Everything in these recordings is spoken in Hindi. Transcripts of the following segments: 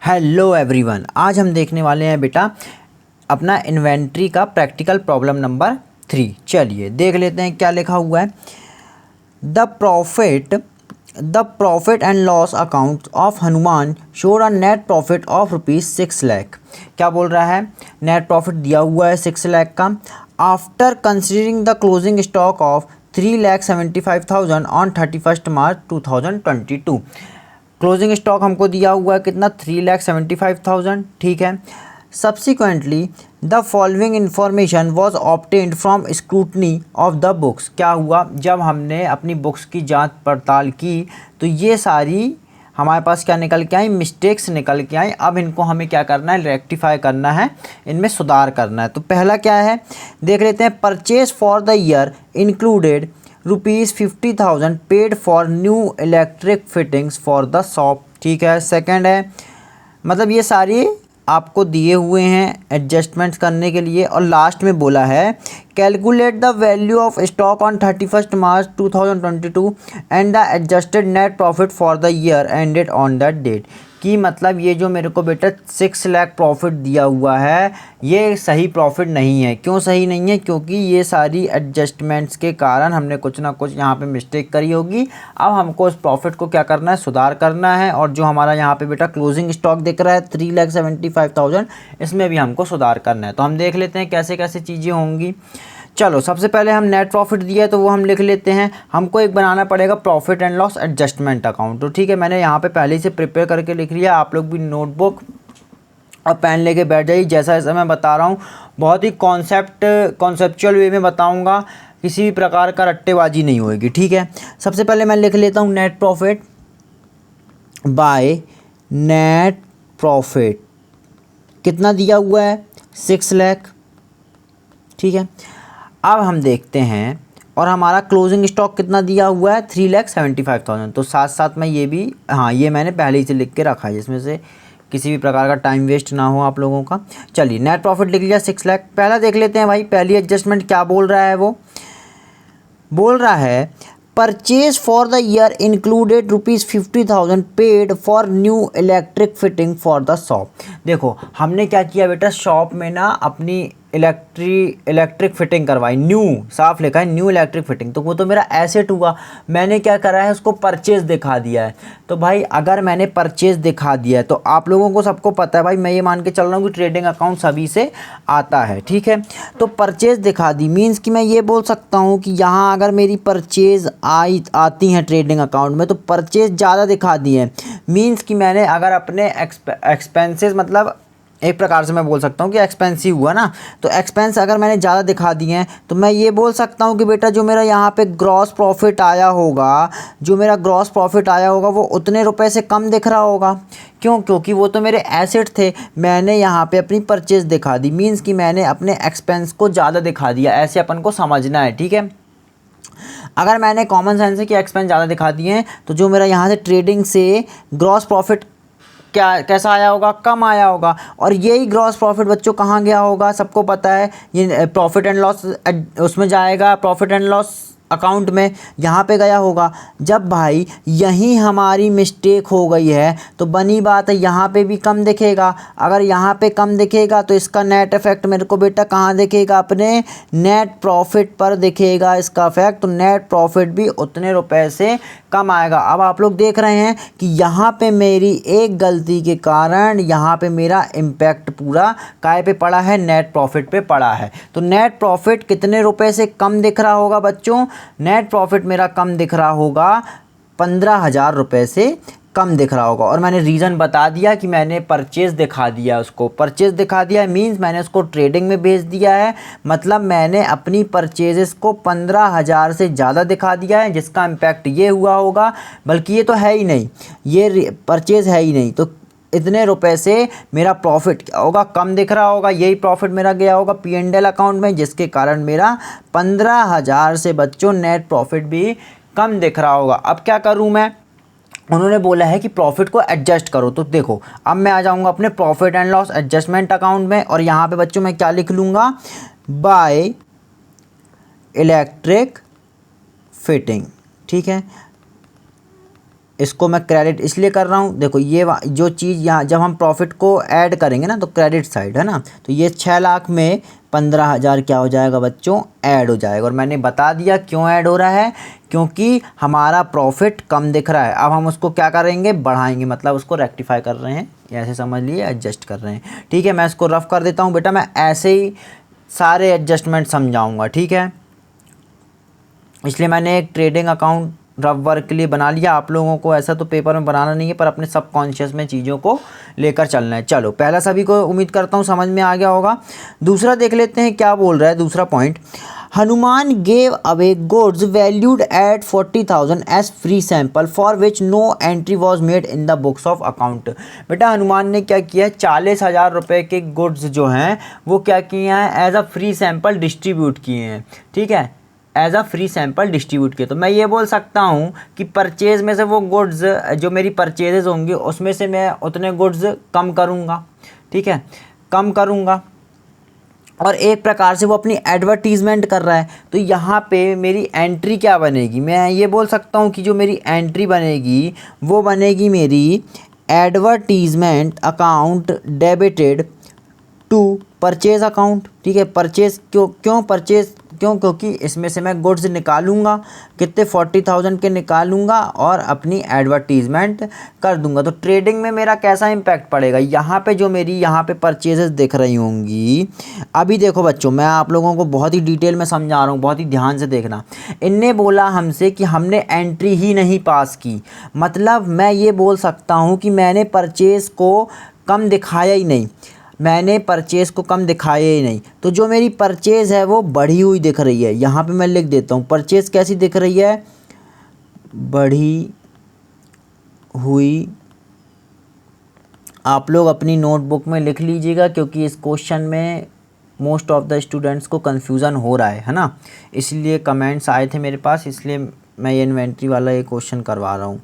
हेलो एवरीवन, आज हम देखने वाले हैं बेटा अपना इन्वेंट्री का प्रैक्टिकल प्रॉब्लम नंबर 3। चलिए देख लेते हैं क्या लिखा हुआ है। The profit and loss account of Hanuman शोर अ नेट प्रॉफिट ऑफ ₹6 लाख। क्या बोल रहा है? नेट प्रॉफिट दिया हुआ है 6 लाख का। After considering the closing stock of 3,75,000 on 31 March 2022। Closing stock हमको दिया हुआ है कितना? 3,75,000। ठीक है। Subsequently the following information was obtained from scrutiny of the books. क्या हुआ? जब हमने अपनी बुक्स की जांच पड़ताल की तो ये सारी हमारे पास क्या निकल के आई? मिस्टेक्स निकल के आई। अब इनको हमें क्या करना है? रेक्टिफाई करना है, इनमें सुधार करना है। तो पहला क्या है देख लेते हैं। Purchase for the year included ₹50,000 paid for new electric fittings for the shop. ठीक है। सेकंड है, मतलब ये सारी आपको दिए हुए हैं एडजस्टमेंट्स करने के लिए। और लास्ट में बोला है calculate the value of stock on 31 March 2022 and the adjusted net profit for the year ended on that date. कि मतलब ये जो मेरे को बेटा 6 लाख प्रॉफिट दिया हुआ है ये सही प्रॉफिट नहीं है। क्यों सही नहीं है? क्योंकि ये सारी एडजस्टमेंट्स के कारण हमने कुछ ना कुछ यहाँ पे मिस्टेक करी होगी। अब हमको उस प्रॉफिट को क्या करना है? सुधार करना है। और जो हमारा यहाँ पे बेटा क्लोजिंग स्टॉक दिख रहा है 3,75,000, इसमें भी हमको सुधार करना है। तो हम देख लेते हैं कैसे कैसे चीज़ें होंगी। चलो सबसे पहले हम नेट प्रॉफिट दिया है तो वो हम लिख लेते हैं। हमको एक बनाना पड़ेगा profit and loss adjustment account. तो ठीक है, मैंने यहाँ पे पहले से प्रिपेयर करके लिख लिया। आप लोग भी नोटबुक और पेन लेके बैठ जाइए। जैसा जैसा मैं बता रहा हूँ बहुत ही कॉन्सेप्चुअल वे में बताऊँगा, किसी भी प्रकार का रट्टेबाजी नहीं होगी। ठीक है। सबसे पहले मैं लिख लेता हूँ net profit by net profit. कितना दिया हुआ है? 6 लाख। ठीक है। अब हम देखते हैं और हमारा क्लोजिंग स्टॉक कितना दिया हुआ है? 3,75,000। तो साथ साथ में ये भी, हाँ ये मैंने पहले ही से लिख के रखा है जिसमें से किसी भी प्रकार का टाइम वेस्ट ना हो आप लोगों का। चलिए नेट प्रॉफिट लिख लिया 6 लाख। पहला देख लेते हैं भाई, पहली एडजस्टमेंट क्या बोल रहा है? वो बोल रहा है purchase for the year included ₹50,000 paid for new electric fitting for the shop. देखो हमने क्या किया बेटा, शॉप में ना अपनी इलेक्ट्रिक फिटिंग करवाई। न्यू साफ लिखा है, न्यू इलेक्ट्रिक फिटिंग। तो वो तो मेरा एसेट हुआ। मैंने क्या करा है? उसको परचेज दिखा दिया है। तो भाई अगर मैंने परचेज दिखा दिया है तो आप लोगों को सबको पता है भाई, मैं ये मान के चल रहा हूँ कि ट्रेडिंग अकाउंट सभी से आता है। ठीक है। तो परचेज दिखा दी मीन्स कि मैं ये बोल सकता हूँ कि यहाँ अगर मेरी परचेज आती हैं ट्रेडिंग अकाउंट में तो परचेज ज़्यादा दिखा दी है। मीन्स कि मैंने अगर अपने एक्सपेंसेस, मतलब एक प्रकार से मैं बोल सकता हूँ कि एक्सपेंसिव हुआ ना, तो एक्सपेंस अगर मैंने ज़्यादा दिखा दिए हैं तो मैं ये बोल सकता हूँ कि बेटा जो मेरा यहाँ पे ग्रॉस प्रॉफिट आया होगा, वो उतने रुपए से कम दिख रहा होगा। क्यों? क्योंकि वो तो मेरे एसेट थे। मैंने यहाँ पे अपनी परचेज दिखा दी मीन्स कि मैंने अपने एक्सपेंस को ज़्यादा दिखा दिया। ऐसे अपन को समझना है। ठीक है। अगर मैंने कॉमन सेंस से कि एक्सपेंस ज़्यादा दिखा दिए हैं तो जो मेरा यहाँ से ट्रेडिंग से ग्रॉस प्रॉफिट कैसा आया होगा? कम आया होगा। और यही ग्रॉस प्रॉफिट बच्चों कहाँ गया होगा? सबको पता है, ये प्रॉफिट एंड लॉस उसमें जाएगा, प्रॉफिट एंड लॉस अकाउंट में यहाँ पे गया होगा। जब भाई यहीं हमारी मिस्टेक हो गई है तो बनी बात है यहाँ पे भी कम दिखेगा। अगर यहाँ पे कम दिखेगा तो इसका नेट इफेक्ट मेरे को बेटा कहाँ दिखेगा? अपने नेट प्रॉफिट पर दिखेगा इसका इफेक्ट। तो नेट प्रॉफिट भी उतने रुपए से कम आएगा। अब आप लोग देख रहे हैं कि यहाँ पे मेरी एक गलती के कारण यहाँ पे मेरा इम्पैक्ट पूरा काय पे पड़ा है? नेट प्रॉफिट पे पड़ा है। तो नेट प्रॉफिट कितने रुपए से कम दिख रहा होगा बच्चों? नेट प्रॉफिट मेरा कम दिख रहा होगा 15,000 रुपये से कम दिख रहा होगा। और मैंने रीज़न बता दिया कि मैंने परचेज़ दिखा दिया। उसको परचेज़ दिखा दिया मीन्स मैंने उसको ट्रेडिंग में भेज दिया है। मतलब मैंने अपनी परचेजेस को 15,000 से ज़्यादा दिखा दिया है, जिसका इम्पैक्ट ये हुआ होगा। बल्कि ये तो है ही नहीं, ये परचेज़ है ही नहीं, तो इतने रुपए से मेरा प्रॉफिट क्या होगा? कम दिख रहा होगा। यही प्रॉफिट मेरा गया होगा P&L अकाउंट में, जिसके कारण मेरा 15,000 से बच्चों नेट प्रॉफिट भी कम दिख रहा होगा। अब क्या करूं मैं? उन्होंने बोला है कि प्रॉफिट को एडजस्ट करो। तो देखो अब मैं आ जाऊंगा अपने profit and loss adjustment account में और यहाँ पे बच्चों मैं क्या लिख लूँगा? By electric fitting. ठीक है। इसको मैं क्रेडिट इसलिए कर रहा हूँ, देखो ये जो चीज़ यहाँ जब हम प्रॉफिट को ऐड करेंगे ना तो क्रेडिट साइड है ना, तो ये 6 लाख में 15,000 क्या हो जाएगा बच्चों, ऐड हो जाएगा। और मैंने बता दिया क्यों ऐड हो रहा है, क्योंकि हमारा प्रॉफिट कम दिख रहा है। अब हम उसको क्या करेंगे, बढ़ाएंगे, मतलब उसको रेक्टिफाई कर रहे हैं, ऐसे समझ लिए, एडजस्ट कर रहे हैं। ठीक है, मैं इसको रफ कर देता हूँ बेटा, मैं ऐसे ही सारे एडजस्टमेंट समझाऊँगा। ठीक है, इसलिए मैंने एक ट्रेडिंग अकाउंट रफ वर्क के लिए बना लिया। आप लोगों को ऐसा तो पेपर में बनाना नहीं है, पर अपने सबकॉन्शियस में चीज़ों को लेकर चलना है। चलो, पहला सभी को उम्मीद करता हूँ समझ में आ गया होगा। दूसरा देख लेते हैं क्या बोल रहा है। दूसरा point, Hanuman gave away goods valued at 40,000 as free sample for which no entry was made in the books of account. बेटा हनुमान ने क्या किया, 40,000 रुपये के गुड्स जो हैं वो क्या किए हैं, as a free sample distribute किए हैं। ठीक है, as a free sample distribute किए। तो मैं ये बोल सकता हूँ कि परचेज़ में से वो गुड्स जो मेरी परचेजेज होंगी उसमें से मैं उतने गुड्स कम करूँगा। ठीक है, कम करूँगा, और एक प्रकार से वो अपनी एडवर्टीज़मेंट कर रहा है। तो यहाँ पे मेरी एंट्री क्या बनेगी, मैं ये बोल सकता हूँ कि जो मेरी एंट्री बनेगी वो बनेगी मेरी advertisement account debited to purchase account. ठीक है, परचेज़ क्यों परचेज़ क्यों, क्योंकि इसमें से मैं गुड्स निकालूंगा, कितने 40,000 के निकालूंगा और अपनी एडवर्टीज़मेंट कर दूंगा। तो ट्रेडिंग में मेरा कैसा इम्पैक्ट पड़ेगा, यहाँ पे जो मेरी यहाँ पे परचेजेस दिख रही होंगी। अभी देखो बच्चों, मैं आप लोगों को बहुत ही डिटेल में समझा रहा हूँ, बहुत ही ध्यान से देखना। इनने बोला हमसे कि हमने एंट्री ही नहीं पास की, मतलब मैं ये बोल सकता हूँ कि मैंने परचेज़ को कम दिखाया ही नहीं, मैंने परचेज़ को कम दिखाया ही नहीं। तो जो मेरी परचेज़ है वो बढ़ी हुई दिख रही है। यहाँ पे मैं लिख देता हूँ परचेज़ कैसी दिख रही है, बढ़ी हुई। आप लोग अपनी नोटबुक में लिख लीजिएगा, क्योंकि इस क्वेश्चन में मोस्ट ऑफ द स्टूडेंट्स को कन्फ्यूज़न हो रहा है ना, इसलिए कमेंट्स आए थे मेरे पास, इसलिए मैं ये इन्वेंट्री वाला ये क्वेश्चन करवा रहा हूँ।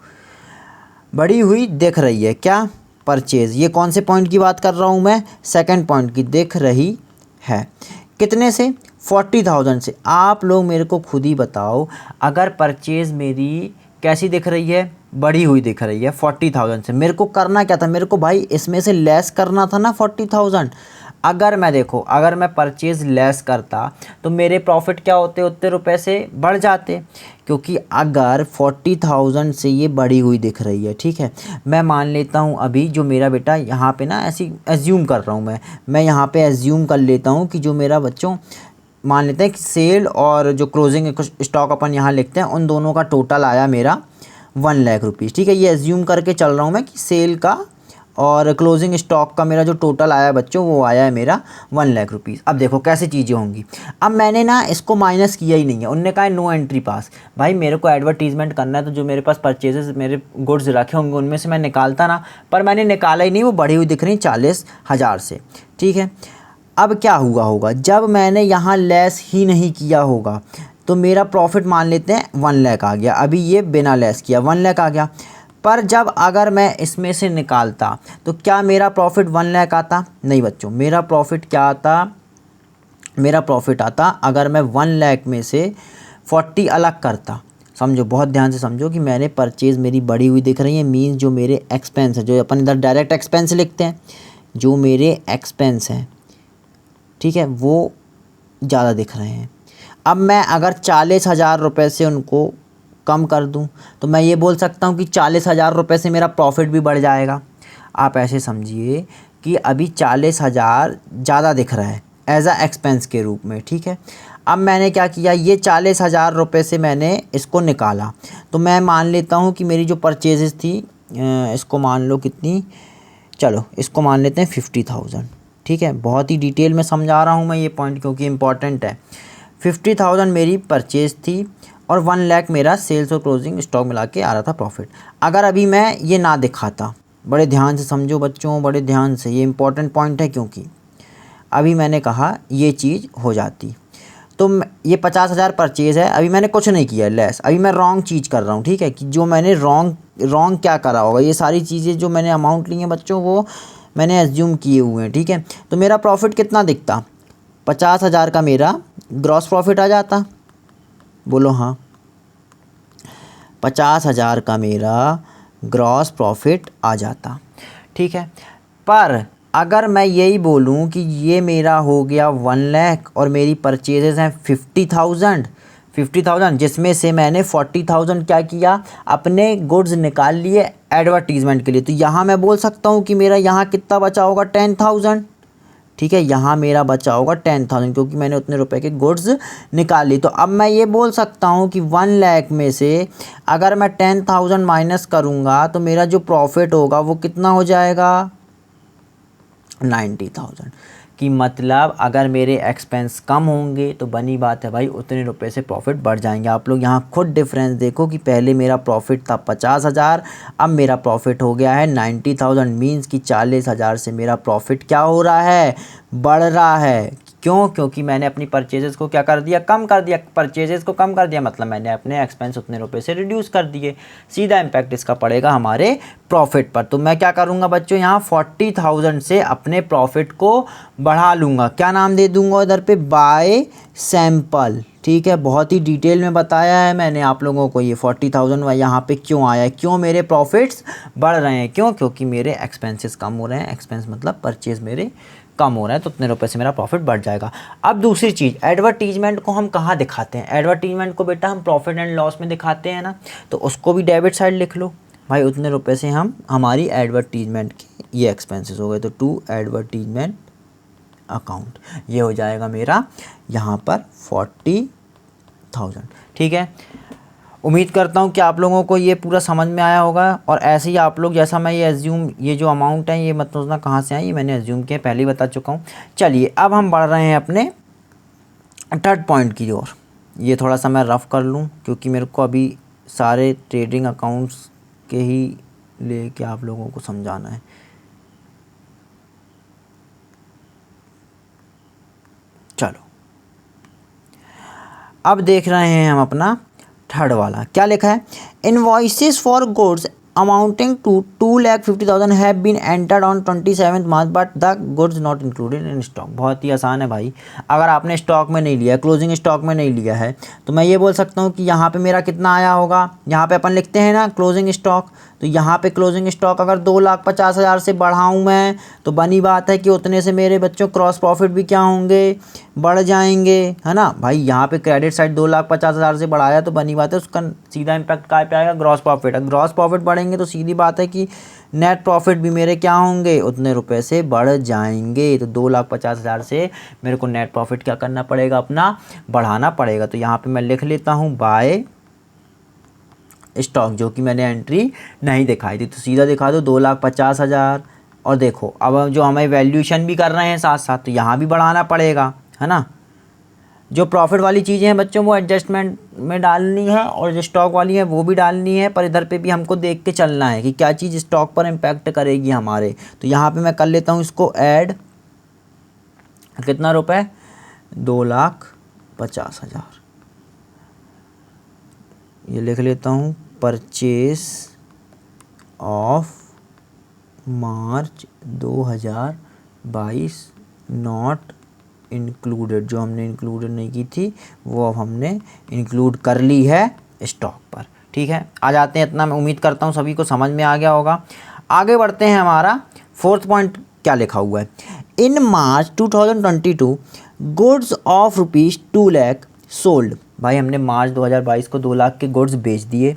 बढ़ी हुई दिख रही है क्या, परचेज़, ये कौन से पॉइंट की बात कर रहा हूँ मैं, सेकंड पॉइंट की दिख रही है। कितने से, 40,000 से। आप लोग मेरे को खुद ही बताओ, अगर परचेज़ मेरी कैसी दिख रही है, बढ़ी हुई दिख रही है 40,000 से, मेरे को करना क्या था, मेरे को भाई इसमें से लेस करना था ना 40,000। अगर मैं देखो, अगर मैं परचेज़ लेस करता तो मेरे प्रॉफिट क्या होते, उतने रुपए से बढ़ जाते, क्योंकि अगर 40,000 से ये बढ़ी हुई दिख रही है। ठीक है, मैं मान लेता हूँ अभी जो मेरा बेटा यहाँ पे ना, ऐसी एज्यूम कर रहा हूँ मैं यहाँ पे एज्यूम कर लेता हूँ कि जो मेरा बच्चों, मान लेते हैं कि सेल और जो क्लोजिंग स्टॉक अपन यहाँ लिखते हैं, उन दोनों का टोटल आया मेरा 1 लाख रुपीज़। ठीक है, ये एज्यूम करके चल रहा हूँ मैं कि सेल का और क्लोजिंग स्टॉक का मेरा जो टोटल आया बच्चों वो आया है मेरा 1 लाख रुपीज़। अब देखो कैसे चीज़ें होंगी। अब मैंने ना इसको माइनस किया ही नहीं है, उनने कहा है नो एंट्री पास। भाई मेरे को एडवर्टीजमेंट करना है, तो जो मेरे पास परचेजेस मेरे गुड्स रखे होंगे उनमें से मैं निकालता ना, पर मैंने निकाला ही नहीं, वो बढ़ी हुई दिख रही 40,000 से। ठीक है, अब क्या हुआ होगा, जब मैंने यहाँ लेस ही नहीं किया होगा तो मेरा प्रॉफिट मान लेते हैं 1 लाख आ गया। अभी ये बिना लेस किया 1 लाख आ गया, पर जब अगर मैं इसमें से निकालता तो क्या मेरा प्रॉफिट 1 लाख आता, नहीं बच्चों, मेरा प्रॉफिट क्या आता, मेरा प्रॉफिट आता अगर मैं 1 लाख में से 40 अलग करता। समझो, बहुत ध्यान से समझो कि मैंने परचेज़ मेरी बढ़ी हुई दिख रही है, मीन्स जो मेरे एक्सपेंस है, जो अपन इधर डायरेक्ट एक्सपेंस लिखते हैं, जो मेरे एक्सपेंस हैं, ठीक है, वो ज़्यादा दिख रहे हैं। अब मैं अगर 40,000 रुपये से उनको कम कर दूं तो मैं ये बोल सकता हूं कि 40,000 रुपये से मेरा प्रॉफिट भी बढ़ जाएगा। आप ऐसे समझिए कि अभी 40,000 ज़्यादा दिख रहा है एज अ एक्सपेंस के रूप में। ठीक है, अब मैंने क्या किया, ये 40,000 रुपये से मैंने इसको निकाला, तो मैं मान लेता हूँ कि मेरी जो परचेजेस थी, इसको मान लो कितनी, चलो इसको मान लेते हैं 50,000। ठीक है, बहुत ही डिटेल में समझा रहा हूँ मैं ये पॉइंट, क्योंकि इम्पॉर्टेंट है। 50,000 मेरी परचेज थी और 1 लाख मेरा सेल्स और क्लोजिंग स्टॉक मिला के आ रहा था प्रॉफिट। अगर अभी मैं ये ना दिखाता, बड़े ध्यान से समझो बच्चों, बड़े ध्यान से, ये इंपॉर्टेंट पॉइंट है, क्योंकि अभी मैंने कहा ये चीज़ हो जाती, तो ये 50,000 परचेज़ है, अभी मैंने कुछ नहीं किया लेस, अभी मैं रॉन्ग चीज़ कर रहा हूँ। ठीक है, कि जो मैंने रॉन्ग क्या करा होगा, ये सारी चीज़ें जो मैंने अमाउंट ली हैं बच्चों वो मैंने एज्यूम किए हुए हैं। ठीक है, तो मेरा प्रॉफिट कितना दिखता, 50,000 का मेरा ग्रॉस प्रॉफिट आ जाता, बोलो हाँ, 50,000 का मेरा ग्रॉस प्रॉफिट आ जाता, ठीक है। पर अगर मैं यही बोलूँ कि ये मेरा हो गया 1 लाख और मेरी परचेजेस हैं 50,000 जिसमें से मैंने 40,000 क्या किया, अपने गुड्स निकाल लिए एडवर्टीज़मेंट के लिए, तो यहाँ मैं बोल सकता हूँ कि मेरा यहाँ कितना बचा होगा 10,000, ठीक है। यहाँ मेरा बचा होगा 10,000 क्योंकि मैंने उतने रुपए के गुड्स निकाल ली। तो अब मैं ये बोल सकता हूँ कि 1 लाख में से अगर मैं 10,000 माइनस करूँगा तो मेरा जो प्रॉफिट होगा वो कितना हो जाएगा 90,000 कि मतलब अगर मेरे एक्सपेंस कम होंगे तो बनी बात है भाई उतने रुपए से प्रॉफिट बढ़ जाएंगे। आप लोग यहाँ खुद डिफरेंस देखो कि पहले मेरा प्रॉफिट था 50,000, अब मेरा प्रॉफिट हो गया है 90,000, मीन्स कि 40,000 से मेरा प्रॉफिट क्या हो रहा है, बढ़ रहा है। क्यों? क्योंकि मैंने अपनी परचेजेस को क्या कर दिया, कम कर दिया। परचेजेस को कम कर दिया मतलब मैंने अपने एक्सपेंस उतने रुपए से रिड्यूस कर दिए। सीधा इम्पैक्ट इसका पड़ेगा हमारे प्रॉफिट पर। तो मैं क्या करूँगा बच्चों, यहाँ 40,000 से अपने प्रॉफिट को बढ़ा लूँगा। क्या नाम दे दूँगा इधर पे, बाय सैम्पल, ठीक है। बहुत ही डिटेल में बताया है मैंने आप लोगों को ये 40,000 यहाँ पे क्यों आया है, क्यों मेरे प्रॉफिट्स बढ़ रहे हैं, क्यों, क्योंकि मेरे एक्सपेंसेस कम हो रहे हैं। एक्सपेंस मतलब परचेज मेरे कम हो रहा है तो उतने रुपए से मेरा प्रॉफिट बढ़ जाएगा। अब दूसरी चीज़, एडवर्टीजमेंट को हम कहाँ दिखाते हैं, एडवर्टीजमेंट को बेटा हम प्रॉफिट एंड लॉस में दिखाते हैं ना, तो उसको भी डेबिट साइड लिख लो भाई। उतने रुपए से हम हमारी एडवर्टीजमेंट के ये एक्सपेंसेस हो गए, तो टू एडवर्टीजमेंट अकाउंट ये हो जाएगा मेरा यहाँ पर 40,000, ठीक है। उम्मीद करता हूँ कि आप लोगों को ये पूरा समझ में आया होगा। और ऐसे ही आप लोग, जैसा मैं ये एज्यूम, ये जो अमाउंट है ये मत सोचना कहाँ से आई, ये मैंने एज्यूम किया, पहले ही बता चुका हूँ। चलिए अब हम बढ़ रहे हैं अपने थर्ड पॉइंट की ओर। ये थोड़ा सा मैं रफ़ कर लूँ क्योंकि मेरे को अभी सारे ट्रेडिंग अकाउंट्स के ही लेके आप लोगों को समझाना है। चलो अब देख रहे हैं हम अपना थर्ड वाला, क्या लिखा है, invoices for goods amounting to 2,50,000 have been entered on 27 March but the goods not included in stock. बहुत ही आसान है भाई, अगर आपने स्टॉक में नहीं लिया, क्लोजिंग स्टॉक में नहीं लिया है, तो मैं ये बोल सकता हूँ कि यहाँ पे मेरा कितना आया होगा। यहाँ पे अपन लिखते हैं ना क्लोजिंग स्टॉक, तो यहाँ पे क्लोजिंग स्टॉक अगर 2,50,000 से बढ़ाऊँ मैं तो बनी बात है कि उतने से मेरे बच्चों क्रॉस प्रॉफिट भी क्या होंगे, बढ़ जाएंगे, है ना भाई। यहाँ पे क्रेडिट साइड 2,50,000 से बढ़ाया तो बनी बात है उसका सीधा इम्पैक्ट कहाँ पे आएगा, ग्रॉस प्रॉफिट। ग्रॉस प्रॉफिट बढ़ेंगे तो सीधी बात है कि नेट प्रॉफिट भी मेरे क्या होंगे, उतने रुपए से बढ़ जाएंगे। तो 2,50,000 से मेरे को नेट प्रॉफिट क्या करना पड़ेगा, अपना बढ़ाना पड़ेगा। तो यहाँ पे मैं लिख लेता हूँ बाय स्टॉक, जो कि मैंने एंट्री नहीं दिखाई थी, तो सीधा दिखा दो 2,50,000। और देखो अब जो हमें वैल्यूएशन भी कर रहे हैं साथ साथ, तो यहाँ भी बढ़ाना पड़ेगा, है ना। जो प्रॉफिट वाली चीज़ें हैं बच्चों वो एडजस्टमेंट में डालनी है और जो स्टॉक वाली है वो भी डालनी है, पर इधर पे भी हमको देख के चलना है कि क्या चीज़ स्टॉक पर इम्पैक्ट करेगी हमारे। तो यहाँ पे मैं कर लेता हूँ इसको ऐड, कितना रुपए, 2,50,000 ये लिख लेता हूँ। Purchase of March 2022 not included, जो हमने इंक्लूडेड नहीं की थी वो अब हमने इंक्लूड कर ली है स्टॉक पर, ठीक है। आ जाते हैं, इतना मैं उम्मीद करता हूँ सभी को समझ में आ गया होगा। आगे बढ़ते हैं, हमारा फोर्थ पॉइंट क्या लिखा हुआ है, इन March 2022 goods of ₹2 lakh sold. भाई हमने मार्च 2022 को 2 लाख के गुड्स बेच दिए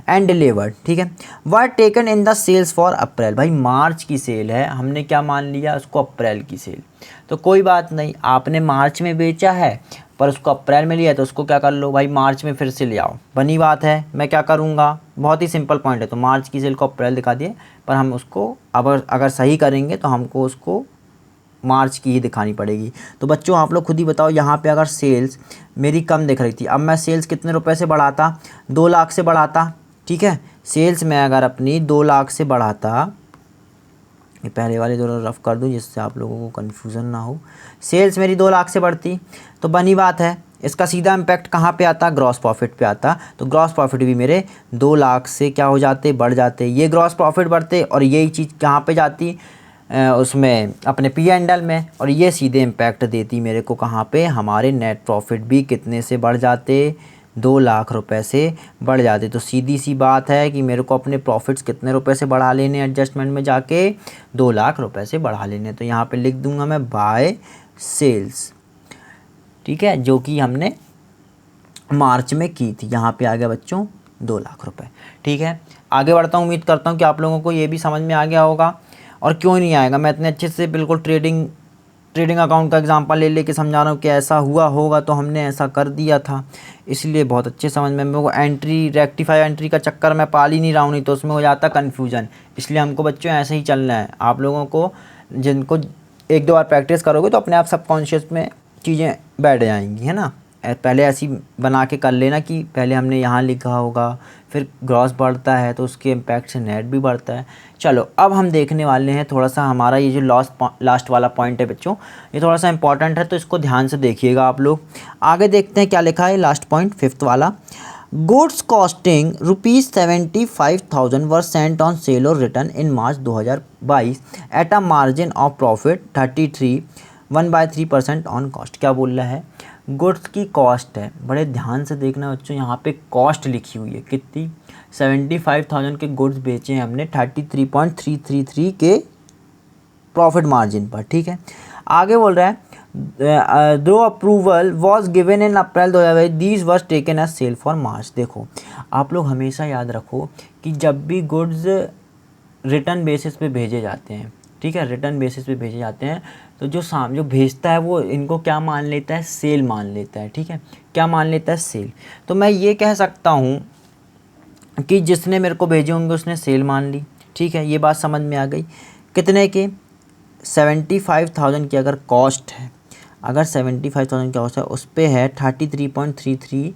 एंड डिलीवर्ड, ठीक है। Were taken in the sales for April. भाई मार्च की सेल है, हमने क्या मान लिया उसको, अप्रैल की सेल। तो कोई बात नहीं, आपने मार्च में बेचा है पर उसको अप्रैल में लिया है तो उसको क्या कर लो भाई, मार्च में फिर से ले आओ, बनी बात है। मैं क्या करूँगा, बहुत ही सिंपल पॉइंट है, तो मार्च की सेल को अप्रैल दिखा दिए, पर हम उसको अगर सही करेंगे तो हमको उसको मार्च की ही दिखानी पड़ेगी। तो बच्चों आप लोग खुद ही बताओ, यहाँ पे अगर सेल्स मेरी कम दिख रही थी, अब मैं सेल्स कितने रुपए से बढ़ाता, 2 लाख से बढ़ाता, ठीक है। सेल्स में अगर अपनी 2 लाख से बढ़ाता, ये पहले वाले थोड़ा रफ कर दूँ जिससे आप लोगों को कन्फ्यूज़न ना हो। सेल्स मेरी 2 लाख से बढ़ती तो बनी बात है इसका सीधा इम्पैक्ट कहाँ पे आता, ग्रॉस प्रॉफिट पे आता। तो ग्रॉस प्रॉफिट भी मेरे 2 लाख से क्या हो जाते, बढ़ जाते। ये ग्रॉस प्रॉफिट बढ़ते और यही चीज़ कहाँ पे जाती, उसमें अपने P&L में, और ये सीधे इम्पैक्ट देती मेरे को कहाँ पे, हमारे नेट प्रॉफिट भी कितने से बढ़ जाते, 2 लाख रुपए से बढ़ जाते। तो सीधी सी बात है कि मेरे को अपने प्रॉफिट्स कितने रुपए से बढ़ा लेने, एडजस्टमेंट में जाके 2 लाख रुपए से बढ़ा लेने। तो यहाँ पे लिख दूंगा मैं बाय सेल्स, ठीक है, जो कि हमने मार्च में की थी। यहाँ पे आ गया बच्चों 2 लाख रुपए। ठीक है, आगे बढ़ता हूँ। उम्मीद करता हूँ कि आप लोगों को ये भी समझ में आ गया होगा, और क्यों नहीं आएगा, मैं इतने अच्छे से बिल्कुल ट्रेडिंग अकाउंट का एग्जांपल ले लेके समझा रहा हूँ कि ऐसा हुआ होगा तो हमने ऐसा कर दिया था, इसलिए बहुत अच्छे समझ में। मेरे को एंट्री रेक्टिफाई एंट्री का चक्कर मैं पाल ही नहीं रहा हूँ, नहीं तो उसमें हो जाता कन्फ्यूजन। इसलिए हमको बच्चों ऐसे ही चलना है। आप लोगों को जिनको 1-2 बार प्रैक्टिस करोगे तो अपने आप सबकॉन्शियस में चीज़ें बैठ जाएंगी, है ना। पहले ऐसी बना के कर लेना कि पहले हमने यहाँ लिखा होगा, फिर ग्रॉस बढ़ता है तो उसके इम्पैक्ट से नेट भी बढ़ता है। चलो अब हम देखने वाले हैं थोड़ा सा, हमारा ये जो लास्ट वाला पॉइंट है बच्चों, ये थोड़ा सा इंपॉर्टेंट है, तो इसको ध्यान से देखिएगा आप लोग। आगे देखते हैं क्या लिखा है लास्ट पॉइंट 5th वाला। Goods costing ₹75,000 were sent on sale और return in March 2022 at a margin of profit 1/3% on cost. क्या बोल रहा है, गुड्स की कॉस्ट है, बड़े ध्यान से देखना बच्चों, यहाँ पे कॉस्ट लिखी हुई है कितनी, 75,000 के गुड्स बेचे हैं हमने 33.333 के प्रॉफिट मार्जिन पर। ठीक है, आगे बोल रहा है though approval was given in April 2022 these was taken as sale for March. देखो आप लोग हमेशा याद रखो कि जब भी गुड्स रिटर्न बेसिस पे भेजे जाते हैं, ठीक है, रिटर्न बेसिस पे भेजे जाते हैं, तो जो भेजता है वो इनको क्या मान लेता है, सेल मान लेता है। ठीक है, क्या मान लेता है, सेल। तो मैं ये कह सकता हूँ कि जिसने मेरे को भेजे होंगे उसने सेल मान ली। ठीक है, ये बात समझ में आ गई। कितने के, 75,000 की अगर कॉस्ट है, अगर 75,000 की कॉस्ट है, उस पे है 33.33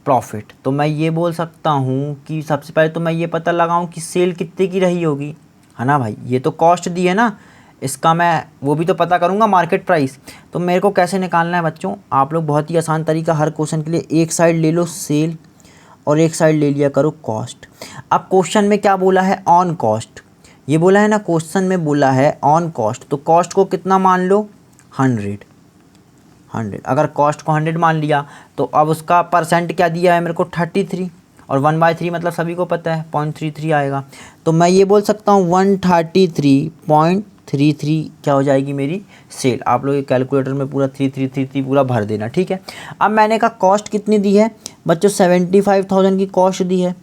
प्रॉफिट, तो मैं ये बोल सकता हूँ कि सबसे पहले तो मैं ये पता लगाऊँ कि सेल कितने की रही होगी, है ना भाई। ये तो कॉस्ट दी है ना, इसका मैं वो भी तो पता करूँगा मार्केट प्राइस। तो मेरे को कैसे निकालना है बच्चों, आप लोग बहुत ही आसान तरीका, हर क्वेश्चन के लिए एक साइड ले लो सेल और एक साइड ले लिया करो कॉस्ट। अब क्वेश्चन में क्या बोला है, ऑन कॉस्ट, ये बोला है ना, क्वेश्चन में बोला है ऑन कॉस्ट, तो कॉस्ट को कितना मान लो, 100। अगर कॉस्ट को 100 मान लिया तो अब उसका परसेंट क्या दिया है मेरे को, 33, और 1/3 मतलब सभी को पता है 0.33 आएगा। तो मैं ये बोल सकता हूँ 133.33 क्या हो जाएगी मेरी सेल। आप लोग कैलकुलेटर में पूरा 3333 पूरा भर देना। ठीक है, अब मैंने कहा कॉस्ट कितनी दी है बच्चों, 75,000 की कॉस्ट दी है,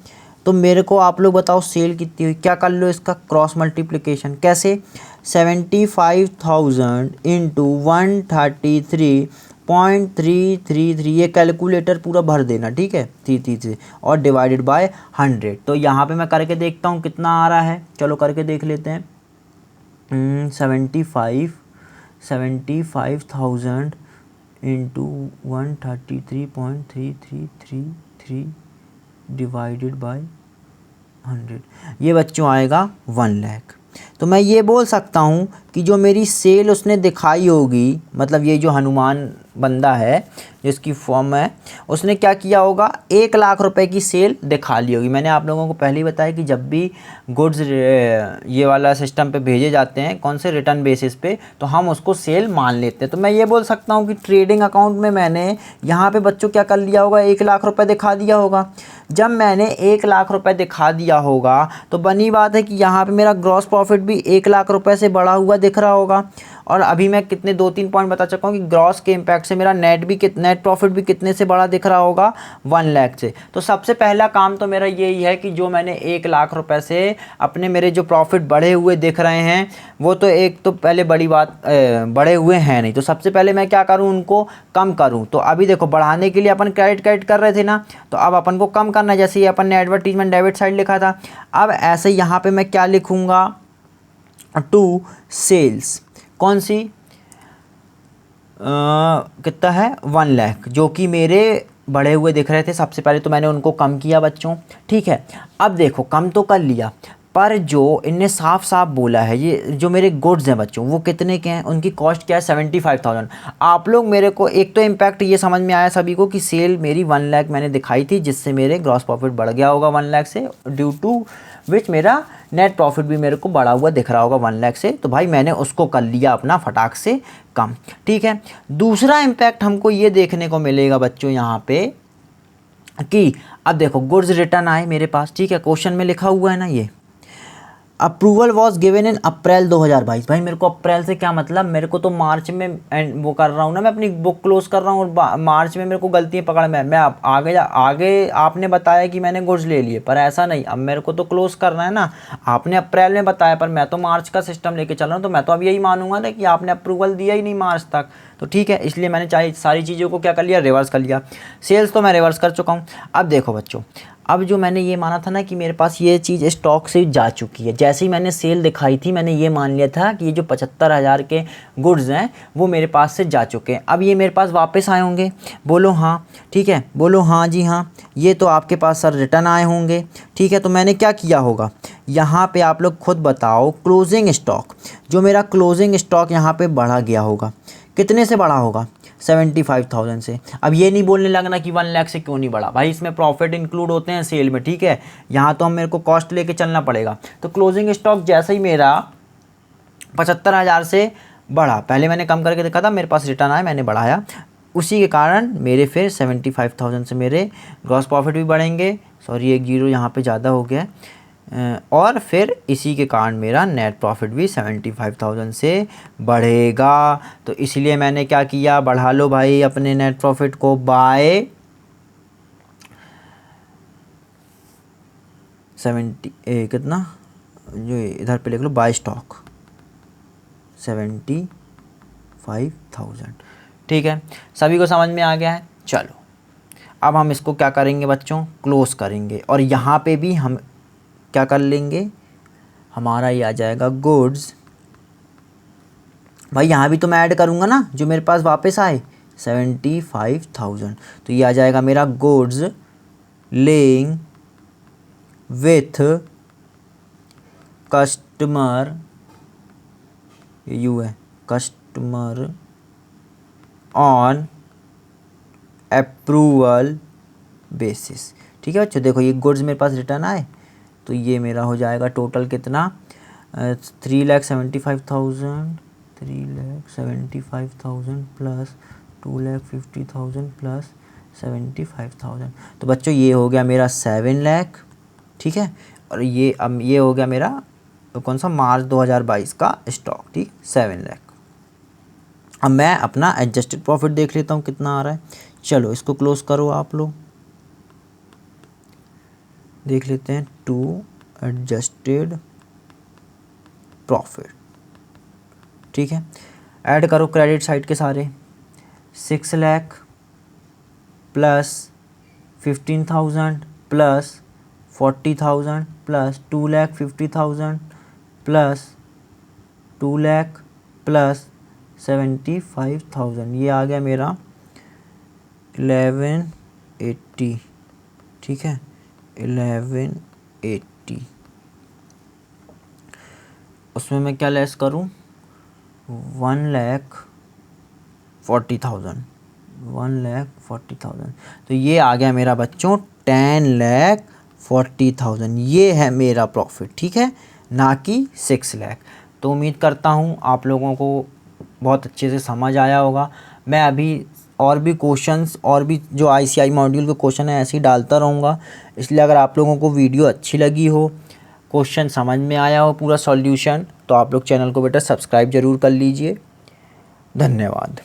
तो मेरे को आप लोग बताओ सेल कितनी हुई। क्या कर लो इसका क्रॉस मल्टीप्लिकेशन, कैसे, 75,000 इंटू 133.333, ये कैलकुलेटर पूरा भर देना। ठीक है, 333 और डिवाइडेड बाय 100। तो यहाँ पे मैं करके देखता हूँ कितना आ रहा है, चलो करके देख लेते हैं। 75,000 इंटू 133.3333 डिवाइडेड बाय 100, ये बच्चों आएगा 1 लाख। तो मैं ये बोल सकता हूँ कि जो मेरी सेल उसने दिखाई होगी, मतलब ये जो हनुमान बंदा है जिसकी फॉर्म है, उसने क्या किया होगा, 1 लाख रुपए की सेल दिखा ली होगी। मैंने आप लोगों को पहले ही बताया कि जब भी गुड्स ये वाला सिस्टम पे भेजे जाते हैं, कौन से रिटर्न बेसिस पे, तो हम उसको सेल मान लेते हैं। तो मैं ये बोल सकता हूँ कि ट्रेडिंग अकाउंट में मैंने यहाँ पे बच्चों क्या कर लिया होगा, 1 लाख रुपए दिखा दिया होगा। जब मैंने 1 लाख रुपए दिखा दिया होगा तो बनी बात है कि यहाँ पे मेरा ग्रॉस प्रॉफिट भी 1 लाख रुपए से बढ़ा हुआ दिख रहा होगा। और अभी मैं कितने 2-3 पॉइंट बता चुका हूँ कि ग्रॉस के इम्पैक्ट से मेरा नेट प्रॉफिट भी कितने से बड़ा दिख रहा होगा, 1 लाख से। तो सबसे पहला काम तो मेरा यही है कि जो मैंने 1 लाख रुपए से अपने मेरे जो प्रॉफिट बढ़े हुए दिख रहे हैं, वो तो एक तो पहले बड़ी बात बढ़े हुए हैं नहीं, तो सबसे पहले मैं क्या करूँ, उनको कम करूँ। तो अभी देखो बढ़ाने के लिए अपन क्रेडिट कर रहे थे ना, तो अब अपन को कम करना, जैसे ये अपन ने एडवर्टीजमेंट डेबिट साइड लिखा था, अब ऐसे यहाँ पे मैं क्या लिखूँगा, टू सेल्स, कौन सी कितना है, 1 लाख, जो कि मेरे बढ़े हुए दिख रहे थे। सबसे पहले तो मैंने उनको कम किया बच्चों। ठीक है, अब देखो कम तो कर लिया, पर जो इनने साफ साफ बोला है, ये जो मेरे गुड्स हैं बच्चों वो कितने के हैं, उनकी कॉस्ट क्या है, 75,000। आप लोग मेरे को एक तो इम्पैक्ट ये समझ में आया सभी को कि सेल मेरी 1 लाख मैंने दिखाई थी, जिससे मेरे ग्रॉस प्रॉफिट बढ़ गया होगा 1 लाख से, ड्यू टू विच मेरा नेट प्रॉफिट भी मेरे को बढ़ा हुआ दिख रहा होगा 1 लाख से। तो भाई मैंने उसको कर लिया अपना फटाक से कम। ठीक है, दूसरा इम्पैक्ट हमको ये देखने को मिलेगा बच्चों यहाँ पे कि अब देखो गुड्स रिटर्न आए मेरे पास, ठीक है, क्वेश्चन में लिखा हुआ है ना ये, approval was given in April 2022। भाई मेरे को अप्रैल से क्या मतलब, मेरे को तो मार्च में वो कर रहा हूँ ना, मैं अपनी बुक क्लोज कर रहा हूँ और मार्च में मेरे को गलतियाँ पकड़ में, मैं आगे आपने बताया कि मैंने गुड्स ले लिए, पर ऐसा नहीं, अब मेरे को तो क्लोज करना है ना। आपने अप्रैल में बताया पर मैं तो मार्च का सिस्टम लेके चल रहा हूँ, तो मैं तो अब यही मानूंगा ना कि आपने अप्रूवल दिया ही नहीं मार्च तक। तो ठीक है, इसलिए मैंने चाहिए सारी चीज़ों को क्या कर लिया, रिवर्स कर लिया। सेल्स तो मैं रिवर्स कर चुका हूँ। अब देखो बच्चों, अब जो मैंने ये माना था ना कि मेरे पास ये चीज़ स्टॉक से जा चुकी है, जैसे ही मैंने सेल दिखाई थी मैंने ये मान लिया था कि ये जो 75,000 के गुड्स हैं वो मेरे पास से जा चुके हैं। अब ये मेरे पास वापस आए होंगे, बोलो हाँ, ठीक है, बोलो हाँ जी हाँ, ये तो आपके पास सर रिटर्न आए होंगे, ठीक है। तो मैंने क्या किया होगा, यहाँ पे आप लोग खुद बताओ, क्लोजिंग स्टॉक, जो मेरा क्लोजिंग स्टॉक यहाँ पे बढ़ा गया होगा, कितने से बढ़ा होगा, 75,000 से। अब ये नहीं बोलने लगना कि 1 लाख से क्यों नहीं बढ़ा, भाई इसमें प्रॉफिट इंक्लूड होते हैं सेल में, ठीक है, यहाँ तो हम मेरे को कॉस्ट लेके चलना पड़ेगा। तो क्लोजिंग स्टॉक जैसे ही मेरा 75,000 से बढ़ा, पहले मैंने कम करके देखा था, मेरे पास रिटर्न आया, मैंने बढ़ाया, उसी के कारण मेरे फिर 75,000 से मेरे ग्रॉस प्रॉफिट भी बढ़ेंगे, सॉरी एक जीरो यहाँ पे ज़्यादा हो गया, और फिर इसी के कारण मेरा नेट प्रॉफिट भी 75,000 से बढ़ेगा। तो इसलिए मैंने क्या किया, बढ़ा लो भाई अपने नेट प्रॉफिट को बाय 70 कितना, जो इधर पे लिख लो, बाय स्टॉक 75,000, ठीक है। सभी को समझ में आ गया है। चलो अब हम इसको क्या करेंगे बच्चों, क्लोज करेंगे, और यहाँ पे भी हम क्या कर लेंगे, हमारा ये आ जाएगा गुड्स, भाई यहाँ भी तो मैं ऐड करूँगा ना जो मेरे पास वापस आए 75,000, तो ये आ जाएगा मेरा goods laying with customer, you है कस्टमर ऑन अप्रूवल बेसिस, ठीक है बच्चों। देखो ये गुड्स मेरे पास रिटर्न आए, तो ये मेरा हो जाएगा टोटल कितना, 3,75,000, 3,75,000 प्लस 2,50,000 प्लस 75,000, तो बच्चों ये हो गया मेरा 7 लाख, ठीक है। और ये अब ये हो गया मेरा कौन सा, मार्च 2022 का स्टॉक, ठीक, 7 लाख। अब मैं अपना एडजस्टेड प्रॉफिट देख लेता हूँ कितना आ रहा है। चलो इसको क्लोज करो आप लोग, देख लेते हैं, टू एडजस्टेड प्रॉफिट, ठीक है। ऐड करो क्रेडिट साइड के सारे, 6 lakh plus 15,000 plus 40,000 plus 2,50,000 plus 2 lakh plus 75,000, ये आ गया मेरा 1180, ठीक है, 1180। उसमें मैं क्या लेस करूं, 1,40,000, 1,40,000, तो ये आ गया मेरा बच्चों 10,40,000, ये है मेरा प्रॉफिट, ठीक है, ना कि 6 लाख। तो उम्मीद करता हूँ आप लोगों को बहुत अच्छे से समझ आया होगा। मैं अभी और भी क्वेश्चंस और भी जो ICI मॉड्यूल के क्वेश्चन है ऐसे ही डालता रहूँगा, इसलिए अगर आप लोगों को वीडियो अच्छी लगी हो, क्वेश्चन समझ में आया हो पूरा सॉल्यूशन, तो आप लोग चैनल को बेटा सब्सक्राइब ज़रूर कर लीजिए। धन्यवाद।